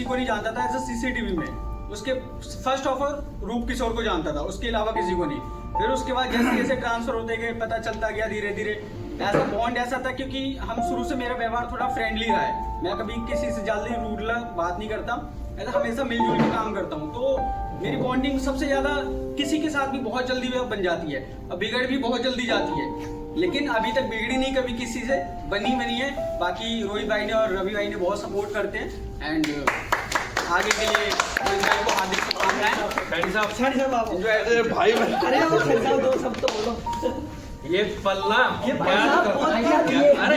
किसी को नहीं जानता था ऐसा सीसीटीवी में। उसके फर्स्ट ऑफर रूप किशोर को जानता था, उसके अलावा किसी को नहीं। फिर उसके बाद जैसे जैसे ट्रांसफर होते गए पता चलता गया धीरे धीरे। ऐसा बॉन्ड ऐसा था क्योंकि हम शुरू से मेरा व्यवहार थोड़ा फ्रेंडली रहा है, मैं कभी किसी से जल्दी रूड बात नहीं करता, ऐसा हमेशा मिलजुल के काम करता हूँ। तो मेरी बॉन्डिंग सबसे ज्यादा किसी के साथ भी बहुत जल्दी बन जाती है और बिगड़ भी बहुत जल्दी जाती है, लेकिन अभी तक बिगड़ी नहीं कभी किसी से, बनी है। बाकी रोहित भाई ने और रवि भाई ने बहुत सपोर्ट करते हैं एंड आगे के लिए रोहित भाई को हार्दिक शुभकामनाएं। भाई अरे वो साहब दो सब तो बोलो। ये पल्ला ये अरे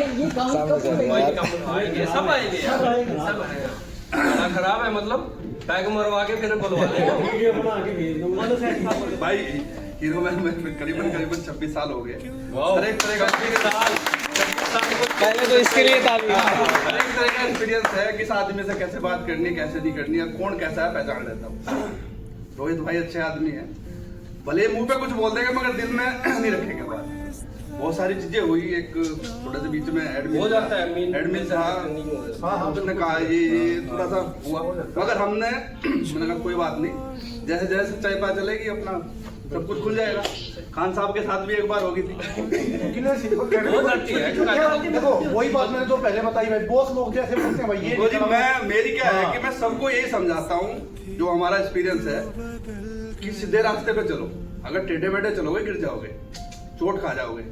ये सब आएंगे, सब आएगा। खाना खराब है मतलब पैक मरवा के फिर बुलवा लेंगे। वीडियो बना के भेज दो। बोलो साहब भाई हीरो में करीबन 26 साल हो गए। हर एक तरह पहले तो इसके लिए ताली। हर एक तरह का एक्सपीरियंस है किस आदमी से कैसे बात करनी कैसे नहीं करनी है, कौन कैसा है पहचान लेता हूँ। रोहित भाई अच्छे आदमी है, भले मुंह पे कुछ बोल देंगे मगर दिल में नहीं रखेंगे बात। बहुत सारी चीजें हुई, एक थोड़ा सा बीच में एडमिन हो जाता है, एडमिन से हाँ हमने कहा ये थोड़ा सा हुआ, मगर हमने मैंने कहा कोई बात नहीं, जैसे जैसे सच्चाई पता चलेगी अपना सब कुछ खुल जाएगा। खान साहब के साथ भी एक बार होगी थी। हो जाती है। देखो वही बात मैंने तो पहले बताई भाई, बॉस लोग जैसे बोलते हैं भाई ये तो जी मेरी क्या है कि मैं सबको यही समझाता हूँ जो हमारा एक्सपीरियंस है कि सीधे रास्ते पे चलो, अगर टेढ़े मेढ़े चलोगे गिर जाओगे, चोट खा जाओगे।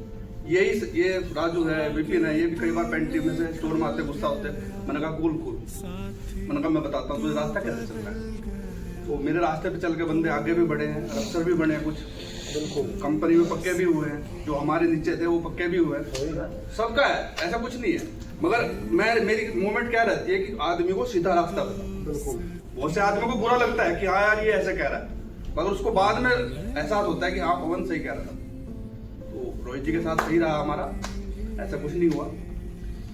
यही ये राजू है, विपिन है, ये भी कई बार पेंट्री में से स्टोर में आते गुस्सा होते। मैंने कहा कूल मैंने कहा मैं बताता हूँ तुझे रास्ता कैसे चलना है। तो मेरे रास्ते पे चल के बंदे आगे भी बढ़े हैं, अफसर भी बने हैं, कुछ बिल्कुल कंपनी में पक्के भी हुए हैं, जो हमारे नीचे थे वो पक्के भी हुए हैं, सबका है, ऐसा कुछ नहीं है। मगर मेरी मूवमेंट क्या रहती है कि आदमी को सीधा रास्ता बता। बिल्कुल बहुत से आदमी को बुरा लगता है कि हाँ यार ये ऐसे कह रहा है, मगर उसको बाद में एहसास होता है कि हाँ पवन सही कह रहा था। तो रोहित जी के साथ सही रहा हमारा, ऐसा कुछ नहीं हुआ।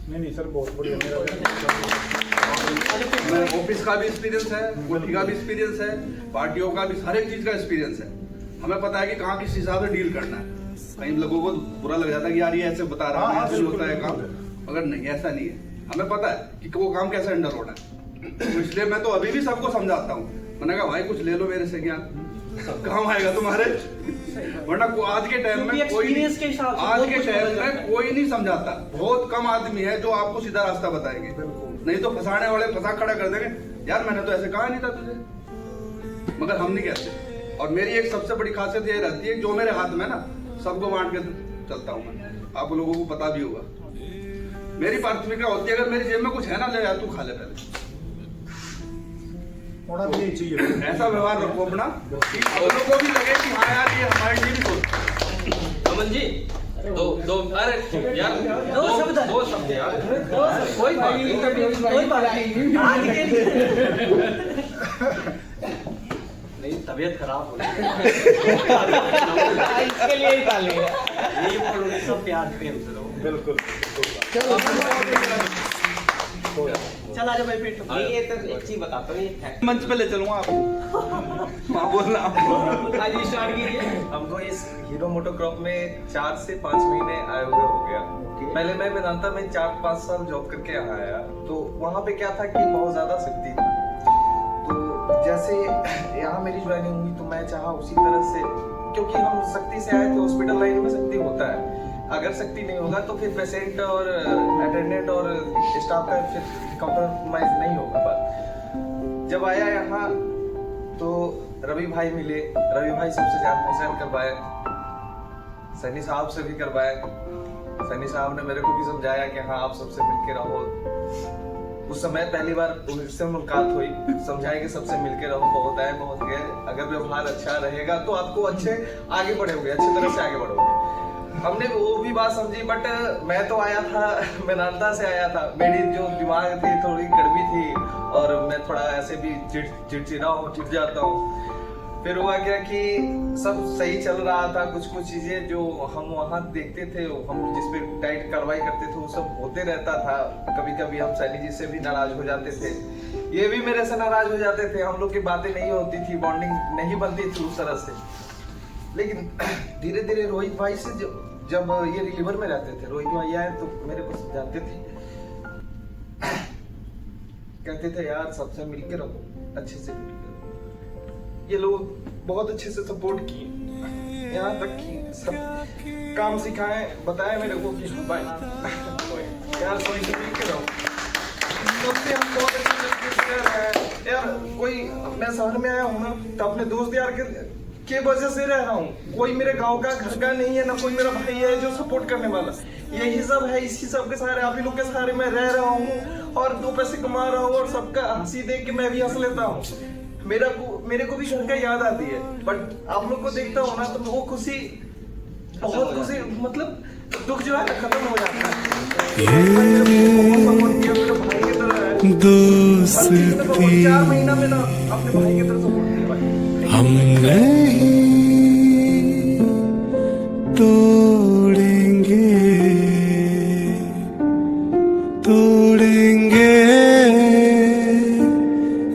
नहीं सर बहुत बढ़िया मेरा ऑफिस का भी एक्सपीरियंस है, कोठी का भी एक्सपीरियंस है, पार्टियों का भी, हर एक चीज का एक्सपीरियंस है। हमें पता है कि कहाँ किस हिसाब से डील करना है। कई लोगों को बुरा लग जाता है कि यार ये ऐसे बता रहा है, ऐसे होता है काम, मगर नहीं ऐसा नहीं है। हमें पता है कि वो काम कैसे हैंडल होना है, तो इसलिए मैं तो अभी भी सबको समझाता हूँ। मैंने कहा भाई कुछ ले लो मेरे से ज्ञान, काम आएगा तुम्हारे, वरना आज के टाइम में कोई नहीं समझाता। बहुत कम आदमी है जो आपको सीधा रास्ता बताएंगे, नहीं तो फंसाने वाले फंसा खड़ा कर देंगे। यार मैंने तो ऐसे कहा नहीं था तुझे, मगर हम नहीं कहते। और मेरी एक सबसे बड़ी खासियत ये रहती है जो मेरे हाथ में ना सबको बांट के चलता हूँ मैं, आप लोगों को पता भी होगा। मेरी प्राथमिकता होती है अगर मेरी जेब में कुछ है ना ले यार तू खा ले पहले, ऐसा व्यवहार रखो अपना कि लोगों को भी लगे कि हाँ यार ये हमारे लिए भी सोचते। अमन जी दो अरे यार दो शब्द यार, कोई बात नहीं, तबीयत खराब हो रही है इसके लिए ही ताली। ये सब प्यार प्रेम से रहो। बिल्कुल चल आ जा भाई पेट। ये तो एक चीज बताता हूँ, ये फैक्ट मंच पे ले चलूंगा आपको। हाँ बोलना आज स्टार्ट कीजिए। हमको इस हीरो मोटोक्रॉप में 4 से 5 महीने आए हुए हो गया। पहले मैं वेदांता में 4-5 साल जॉब करके यहाँ आया, तो वहाँ पे क्या था कि बहुत ज्यादा शक्ति थी। तो जैसे यहाँ मेरी ज्वाइनिंग हुई तो मैं चाहा उसी तरह से, क्योंकि हम शक्ति से आए थे, हॉस्पिटल लाइन में शक्ति होता है, अगर शक्ति नहीं होगा तो फिर पेशेंट और अटेंडेंट और स्टाफ का फिर कंप्रोमाइज नहीं होगा। पर जब आया यहाँ तो रवि भाई मिले, रवि भाई सबसे जान पहचान करवाए, सनी साहब से भी करवाए। सनी साहब ने मेरे को भी समझाया कि हाँ आप सबसे मिलके रहो। उस समय पहली बार उनसे मुलाकात हुई, समझाया कि सबसे मिलके रहो, बहुत आए बहुत गए, अगर व्यवहार अच्छा रहेगा तो आपको अच्छे आगे बढ़ोगे, अच्छी तरह से आगे बढ़ोगे। हमने वो भी बात समझी, बट मैं तो आया था वेदांता से आया था, मेरी जो दिमाग थी थोड़ी कड़वी थी और मैं थोड़ा ऐसे भी चिड़चिड़ा हूँ, चिढ़ जाता हूँ। फिर हुआ क्या कि सब सही चल रहा था, कुछ चीजें जो हम वहाँ देखते थे, हम जिसपे टाइट कार्रवाई करते थे वो सब होते रहता था। कभी कभी हम सैनी जी से भी नाराज हो जाते थे, ये भी मेरे से नाराज हो जाते थे, हम लोग की बातें नहीं होती थी, बॉन्डिंग नहीं बनती थी उस तरह से। लेकिन धीरे धीरे रोहित भाई से जब ये रिलीवर में रहते थे, रोहित भाई आए तो मेरे पास जाते थे, कहते थे यार सबसे मिलके रहो, अच्छे से मिलके रहो। ये लोग बहुत अच्छे से सपोर्ट किए, यहाँ तक कि सब काम सिखाए, बताया मेरे को कि भाई यार कोई से मिलके रहो। सबसे हम बहुत अच्छे तरीके से रह रहे हैं यार। कोई मैं शहर में आया हूँ ना, तो अपने दोस्त यार के वजह से रह रहा हूँ। कोई मेरे गांव का घर का नहीं है ना, कोई मेरा भाई है जो सपोर्ट करने वाला। यही सब है, इसी सब के सहारे, आप ही लोग के सहारे मैं रह रहा हूँ और 2 पैसे कमा रहा हूँ और सबका हंसी देख के मैं भी हंस लेता हूँ। मेरे को भी घर का याद आती है, बट आप लोग को देखता हूँ ना तो वो खुशी, बहुत खुशी, मतलब दुख जो है ना खत्म हो जाता है। बहुत मेरे भाई की तरह है, दोस्ती 4 महीना में ना अपने भाई की तरह सपोर्ट किया भाई। हम नहीं तोड़ेंगे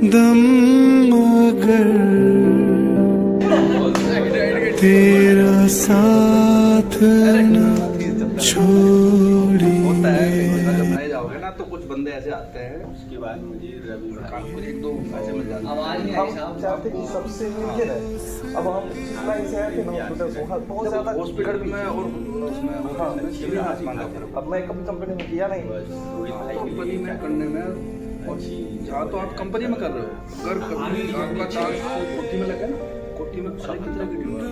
दम मगर तेरा साथ न छोड़ेंगे। होता है जब नए जाओगे ना तो कुछ बंदे ऐसे आते हैं, उसके बाद मुझे रवि भाई कुछ 1-2 ऐसे मिल जाते हैं। आवाज नहीं आई हम साहब। चाहते कि सबसे मिलके रहे। अब हम जितना ही से थे ना बहुत ज्यादा हॉस्पिटल में और उसमें हाँ, शिविर आसमान का फर्क। अब मैं कभी कंपनी में किया नहीं। कंपनी में करने में और जहाँ तो आप कंपनी में कर रहे हो, अगर कभी आपका चांस कोठी में लगे ना, कोठी में सारी कितने की ड्यूटी।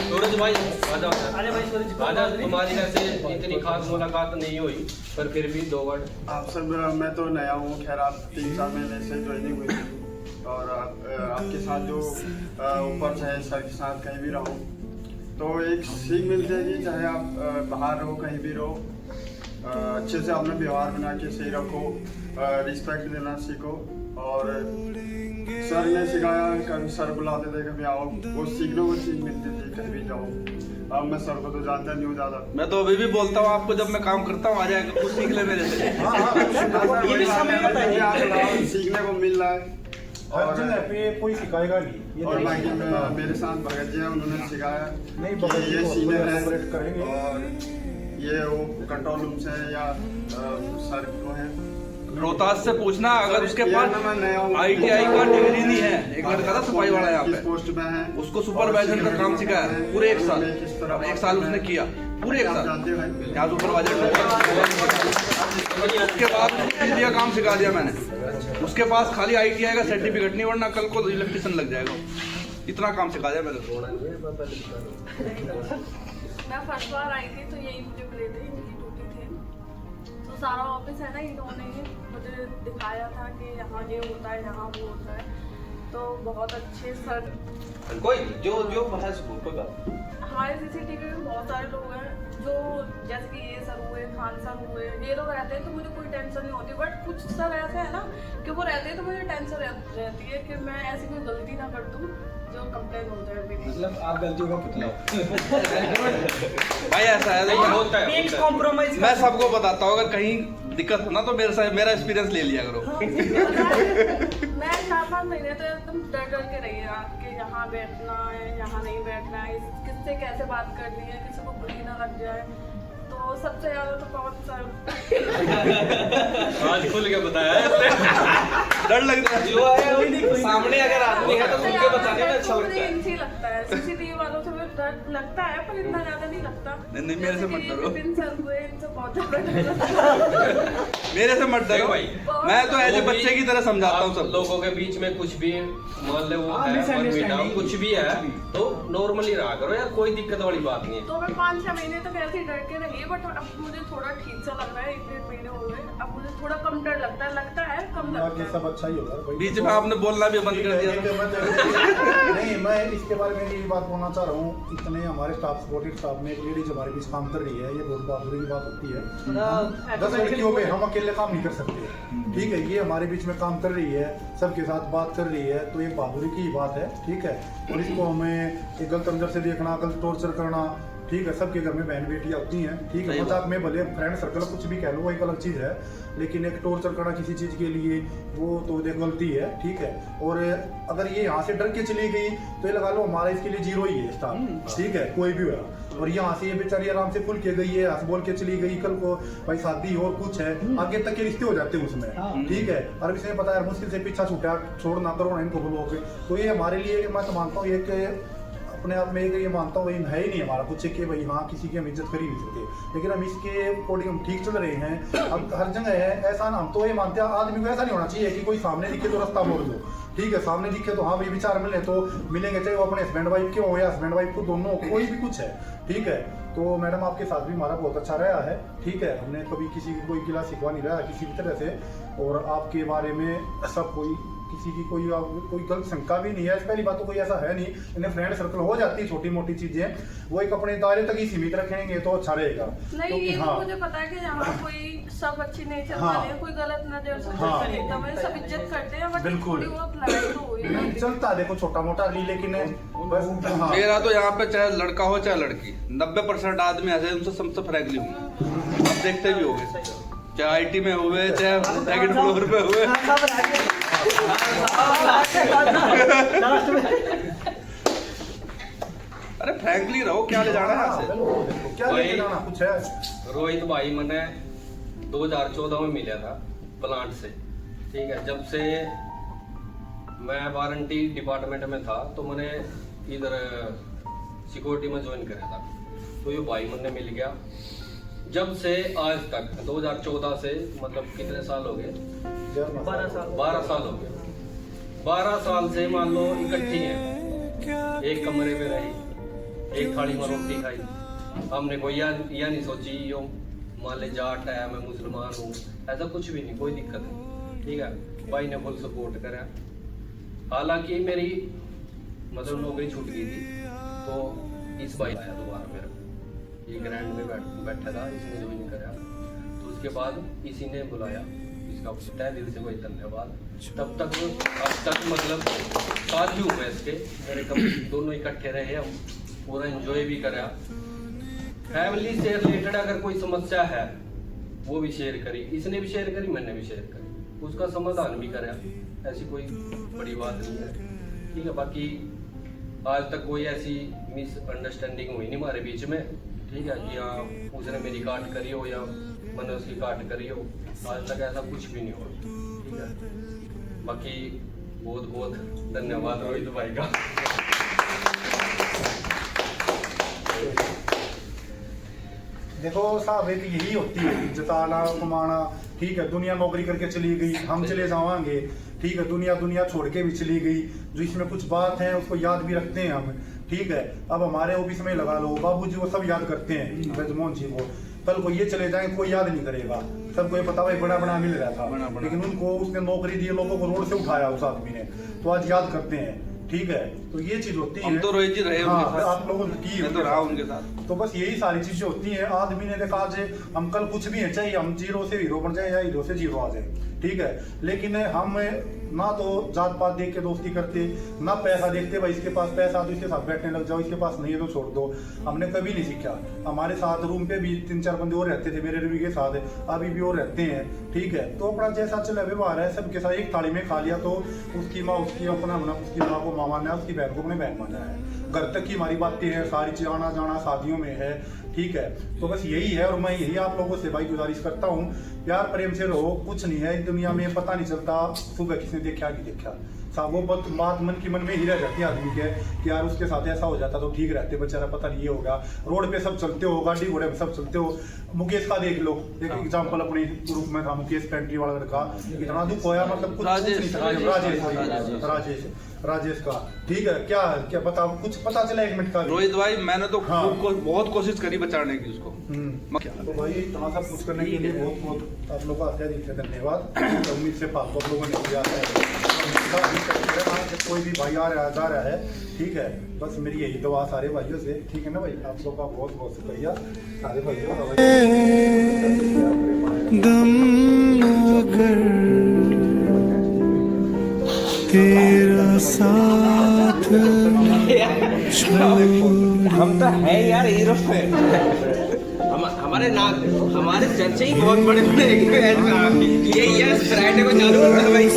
सूरज भाई आजा, हमारी ऐसे इतनी खास मुलाकात नहीं हुई, पर फिर भी 2 वर्ड। आप सब, मैं तो नया हूँ, खैर आप 3-4 महीने से ज्वाइनिंग हुई थी और आपके साथ जो ऊपर चाहे सर के साथ कहीं भी रहो तो एक सीख मिलती है कि चाहे आप बाहर रहो कहीं भी रहो, अच्छे से अपना व्यवहार बना के सही रखो, रिस्पेक्ट देना सीखो। और सर ने सिखाया, कभी सर बुलाते थे कभी आओ, वो सीखने को चीज़ मिलती थी कहीं भी जाओ। अब मैं सर को तो जानता नहीं हूँ ज़्यादा। मैं तो अभी भी बोलता हूँ आपको, जब मैं काम करता हूँ आ जाएगा, कुछ सीख ले मेरे से। ये भी समय बताइए, आप बताओ, सीखने को मिल रहा है। अर्जुन पे कोई सिखाएगा नहीं। और बाकी मेरे साथ भगत जी हैं, उन्होंने सिखाया नहीं, कि भगत जी ये को सीनियर collaborate है करेंगे। और ये वो कंट्रोल रूम से है या सर को है। रोहतास से पूछना, अगर उसके यार पास मैं नया हूँ, ITI का डिग्री नहीं है, एक लड़का था सफाई वाला यहाँ किस पे, पोस्ट में है, उसको सुपरवाइजर का काम सिखाया पूरे 1 साल। 1 साल उसने किया, पूरे 1 आप साल जानते हैं यहाँ सुपरवाइजर। उसके बाद बिजली का काम सिखा दिया मैंने। उसके पास खाली ITI का सर्टिफिकेट नहीं, वरना कल को इलेक्ट्रिशियन लग जाएगा। इतना काम सिखा दिया मैंने। मैं फर्स्ट बार आई थी तो यही मुझे मिले थे, इनकी ड्यूटी थी। तो सारा ऑफिस है ना, इन्होंने मुझे दिखाया था कि यहाँ ये होता है, यहाँ वो होता है। तो बहुत अच्छे सर, कोई जो बहस होगा। हमारे CCTV में बहुत सारे लोग हैं जो, जैसे कि ये सर हुए, खान सर हुए, ये लोग रहते हैं तो मुझे कोई टेंशन नहीं होती। बट कुछ सर ऐसे हैं ना कि वो रहते हैं तो मुझे टेंशन रहती है कि मैं ऐसी कोई गलती ना कर दूँ जो कंप्लेन हो जाए मेरी। मतलब आप गलतियों का पुतला हो। भाई ऐसा है, होता है। कॉम्प्रोमाइज मैं सबको बताता हूँ, अगर कहीं दिक्कत हो ना तो मेरे साथ मेरा एक्सपीरियंस ले लिया करो। मैं 4-5 महीने तो एकदम डर के रही है कि यहाँ बैठना है, यहाँ नहीं बैठना है, किससे कैसे बात करनी है, किसी को बुरी ना लग जाए। तो सबसे ज्यादा तो पवन सर आज खुल के बताया है इसने। डर लगता है जो है सामने अगर आदमी है तो सबसे उनके ज्यादा बताने में अच्छा मुझे लगता है। इनसे लगता है, CCTV वालों से मुझे डर लगता है पर इतना ज्यादा नहीं लगता। नहीं, मेरे से मत डरो। विपिन सर हुए, इनसे बहुत ज्यादा डर लगता है। मेरे से मत डरो भाई। मैं तो ऐसे वो भी बच्चे की तरह समझाता हूँ आप सब लोगों के बीच में कुछ भी मान ले वो हाँ, है, misunderstanding। मनमुटाव कुछ भी है तो नॉर्मली रहा करो यार, कोई दिक्कत वाली बात नहीं है। तो मैं 5-6 महीने तक ऐसे ही डर के रही, बट अब मुझे थोड़ा ठीक सा लग रहा है। 1-1.5 महीने हो गए, अब मुझे थोड़ा कम डर लगता है कम लगता बाकी है। सब अच्छा ही होगा भाई। बीच में आपने बोलना भी बंद कर दिया था। नहीं, मैं इसके बारे में ये बात बोलना चाह रहा हूँ, इतने हमारे स्टाफ, सपोर्टिव स्टाफ में एक लेडीज हमारे बीच काम कर रही है, ये बहुत बहादुरी की बात होती है। 10 लड़कियों पे हम अकेले काम नहीं कर सकते, ठीक है। ये हमारे बीच में काम कर रही है, सबके साथ बात कर रही है, तो ये बहादुरी की बात है, ठीक है। और इसको हमें एक गलत नजर से देखना, गलत टॉर्चर करना, ठीक है। सबके घर में बहन बेटियां होती हैं, ठीक है। मजाक में भले फ्रेंड सर्कल कुछ भी कह लो, वो एक अलग चीज़ है, लेकिन एक टॉर्चर करना किसी चीज़ के लिए वो तो देख गलती है, ठीक है। और अगर ये यहाँ से डर के चली गई तो ये लगा लो हमारा इसके लिए 0 ही है स्टाफ, ठीक है, कोई भी हुआ। और यहाँ से ये बेचारी आराम से खुल के गई है, हंस बोल के चली गई, कल को भाई शादी और कुछ है, आगे तक के रिश्ते हो जाते हैं उसमें, ठीक है। और इसने पता है मुश्किल से पीछा छूटा, छोड़ना करो ना इनको बोलो के, तो ये हमारे लिए मैं तो मानता हूँ ये अपने आप में ये मानता हूँ है ही नहीं हमारा कुछ कि भाई हाँ किसी की हम इज्जत कर ही नहीं सकते, लेकिन हम इसके अकॉर्डिंग हम ठीक चल रहे हैं। अब हर जगह है ऐसा ना, हम तो ये मानते हैं आदमी को ऐसा नहीं होना चाहिए कि कोई सामने दिखे तो रास्ता मोड़ दो, ठीक है, सामने दिखे तो हाँ भाई विचार मिले तो मिलेंगे, चाहे वो अपने हस्बैंड वाइफ के हो या हस्बैंड वाइफ को दोनों कोई भी कुछ है, ठीक है। तो मैडम आपके साथ भी हमारा बहुत अच्छा रहा है, ठीक है, हमने कभी किसी की कोई गिला शिकवा नहीं रहा किसी भी तरह से, और आपके बारे में सब कोई किसी की कोई गलत शंका भी नहीं है। पहली बात तो कोई ऐसा है नहीं, इन्हें फ्रेंड सर्कल हो जाती है छोटी मोटी चीजें, वो एक अपने दायरे तक ही सीमित रखेंगे तो अच्छा रहेगा। नहीं ये तो मुझे पता है कि यहाँ कोई सब अच्छी नेचर वाले हैं, कोई गलत नजर से सब इज्जत करते हैं, बट बिल्कुल लड़ाई तो हुई है चलता है, देखो छोटा मोटा नहीं, लेकिन बस हाँ। मेरा तो यहाँ पे चाहे लड़का हो चाहे लड़की 90% आदमी ऐसे उनसे सबसे फ्रैंकली हूँ, आप देखते भी होंगे, चाहे आईटी में हुए चाहे सेकंड फ्लोर पे हुए। अरे फ्रैंकली रहो, क्या ले जाना है आपसे, क्या ले जाना कुछ है। रोहित भाई मैंने 2014 में मिला था प्लांट से, ठीक है, जब से मैं वारंटी डिपार्टमेंट में था तो मैंने इधर सिक्योरिटी में ज्वाइन करा था, तो ये भाई मैंने मिल गया, जब से आज तक 2014 से मतलब कितने साल हो गए, 12 साल हो गए, 12 साल से मान लो इकट्ठी हैं, एक कमरे में रही, एक थाली में रोटी खाई, हमने कोई यह नहीं सोची यो मान ले जाट है मैं मुसलमान हूँ, ऐसा कुछ भी नहीं, कोई दिक्कत नहीं, ठीक है। भाई ने फुल सपोर्ट करा, हालांकि मेरी मतलब नौकरी छूट गई थी, तो इस भाई आया दोबारा मेरे को, ये ग्रैंड में बैठा था, इसने ज्वाइन करा, तो उसके बाद इसी ने बुलाया, इसका तहे दिल से कोई धन्यवाद। तब तक अब तक मतलब साथ ही हुए इसके, मेरे कम दोनों इकट्ठे रहे, हम पूरा एंजॉय भी करा, फैमिली से रिलेटेड अगर कोई समस्या है वो भी शेयर करी, इसने भी शेयर करी, मैंने भी शेयर करी, उसका समाधान भी करा, ऐसी कोई बड़ी बात नहीं है, ठीक है। बाकी आज तक कोई ऐसी मिसअंडरस्टैंडिंग हुई नहीं हमारे बीच में, ठीक है, कि हाँ उसने मेरी काट करी हो या मैंने उसकी काट करी हो, आज तक ऐसा कुछ भी नहीं हुआ, ठीक है। बाकी बहुत बहुत धन्यवाद रोहित भाई का। देखो साहब एक यही होती है जताना कमाना, ठीक है, दुनिया नौकरी करके चली गई, हम चले जावांगे, ठीक है, दुनिया छोड़ के भी चली गई, जो इसमें कुछ बात है उसको याद भी रखते हैं हम, ठीक है। अब हमारे ऑफिस में लगा लो बाबूजी वो सब याद करते हैं, ब्रजमोहन जी को, कल को ये चले जाएंगे कोई याद नहीं करेगा, सबको ये पता भाई बड़ा मिल रहा था, लेकिन उनको उसने नौकरी दी, लोगों को रोड से उठाया उस आदमी ने, तो आज याद करते हैं, ठीक है। तो ये चीज होती है, तो रोहित जी रहे हाँ, आप लोगों की तो रहा उनके साथ, तो बस यही सारी चीजें होती हैं। आदमी ने देखा आज हम कल कुछ भी है, चाहे हम 0 से हीरो बन जाए या हीरो से 0 आ जाए, ठीक है, लेकिन हम ना तो जात पात देख के दोस्ती करते, ना पैसा देखते, भाई इसके पास पैसा तो इसके साथ बैठने लग जाओ, इसके पास नहीं है तो छोड़ दो, हमने कभी नहीं सीखा। हमारे साथ रूम पे भी 3-4 बंदे और रहते थे मेरे रवि के साथ, अभी भी और रहते हैं, ठीक है। तो अपना जैसा चला व्यवहार है सबके साथ, एक थाली में खा लिया तो उसकी माँ उसकी अपना उसकी माँ को माँ माना है, उसकी बहन को अपने बहन माना है, घर तक की हमारी बातें हैं, सारी चीज आना जाना शादियों में है, ठीक है। तो बस यही है, और मैं यही आप लोगों से भाई गुजारिश करता हूँ, प्यार प्रेम से रहो, कुछ नहीं है दुनिया में, पता नहीं चलता सुबह किसने देखा कि देखा, साहब वो बात मन की मन में ही रह जाती है आदमी के कि यार उसके साथ ऐसा हो जाता तो ठीक रहते, बेचारा पता नहीं ये होगा। रोड पे सब चलते हो, गाड़ी घोड़े में सब चलते हो, मुकेश का देख लो, एक एग्जाम्पल अपने ग्रुप में था, मुकेश पेंट्री वाला लड़का, इतना दुख होया, मतलब कुछ राजेश का, ठीक है, क्या पता कुछ पता चला 1 मिनट का। रोहित भाई मैंने तो बहुत कोशिश करी बचाने की उसको, तो भाई इतना सब कुछ करने के लिए बहुत बहुत आप लोगों का धन्यवाद। उम्मीद से फालतू आप लोगों ने किया है, कोई भी भाई आ रहा है जा रहा है, ठीक है, बस मेरी यही दुआ सारे भाइयों से, ठीक है ना भाई, आप लोग का बहुत बहुत शुक्रिया सारे भाइयों का। तेरा साथ हम तो है यार हीरो हमारे नाम हमारे चर्चे ही बहुत बड़े बड़े यही है फ्राइडे को चालू होता है भाई।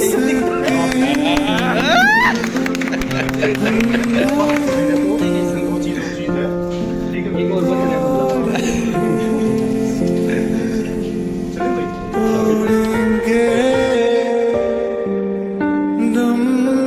दिल